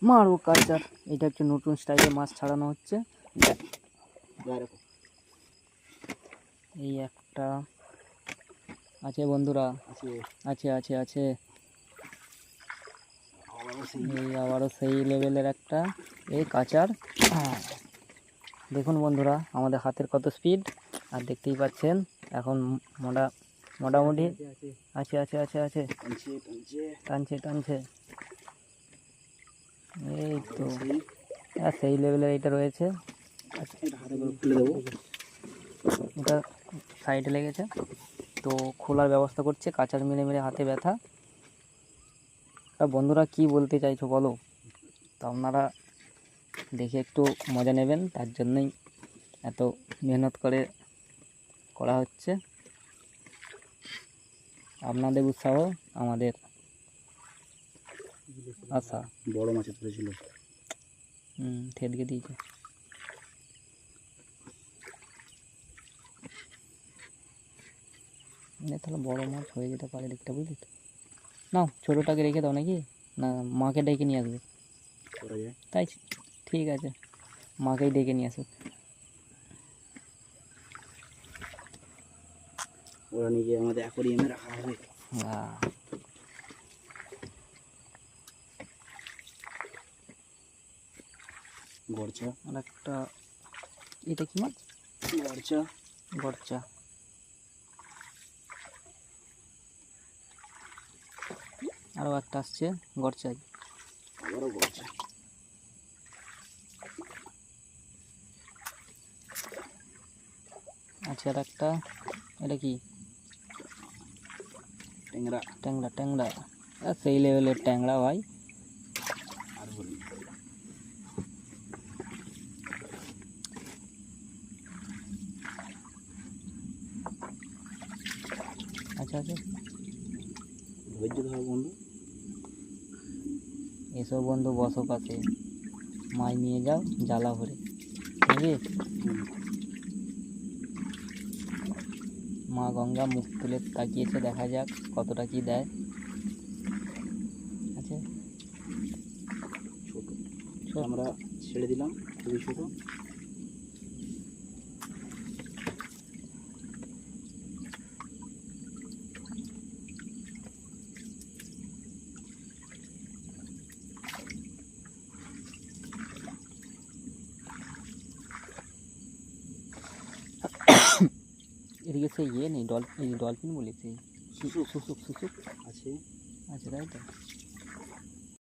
মারো কালচার। এটা একটা নতুন স্টাইলে মাছ ছাড়ানো হচ্ছে। এই একটা আছে বন্ধুরা, আছে আছে আছে। এই আবারও সেই লেভেলের একটা এই কাচার। দেখুন বন্ধুরা আমাদের হাতের কত স্পিড, আর দেখতেই পাচ্ছেন এখন মোটামুটি আছে আছে আছে আছে টানছে টানছে। এই তো সেই লেভেলের এটা রয়েছে। এটা সাইডে লেগেছে তো খোলার ব্যবস্থা করছে, কাচার মেরে মেরে হাতে ব্যথা। তা বন্ধুরা কি বলতে চাইছো বলো, তা আপনারা দেখে একটু মজা নেবেন, তার জন্যই এত মেহনত করে করা হচ্ছে। আপনাদের উৎসাহ আমাদের আশা। বড় মাছ ধরেছিল, ঠেলকে দিয়েছে। তাহলে বড় মাছ হয়ে যেতে পারে দিকটা, বুঝলি তো। নাও ছোটোটাকে রেখে দাও নাকি, না মাকে ডেকে নিয়ে আসবে? তাই ঠিক আছে, মাকেই ডেকে নিয়ে আসুক। ওরা নিজে আমাদের অ্যাকোয়ারিয়ামে রাখা হবে। গরচা আর একটা, এটা কি মাছ? গরচা গরচা। আরও একটা আসছে গরচাই, আবারও গরচা। আচ্ছা আর একটা, এটা কি? ট্যাংরা ট্যাংরা ট্যাংরা, সেই লেভেলের ট্যাংরা ভাই। আর বলি আচ্ছা আচ্ছা, ধৈর্য ধর বন্ধু। এসব বন্ধু বসো পাশে, মাছ নিয়ে যাও জ্বালা ভরে নাকি। মা গঙ্গা মুখ তুলে তাকিয়েছে, দেখা যাক কতটা কি দেয়। আচ্ছা ছোট আমরা ছেড়ে দিলাম, খুবই ছোট। এদিকে সেই ইয়ে নেই, ডলফিন বলি, সেই শুশুক শুশুক শুশুক আছে আছে, তাই তো।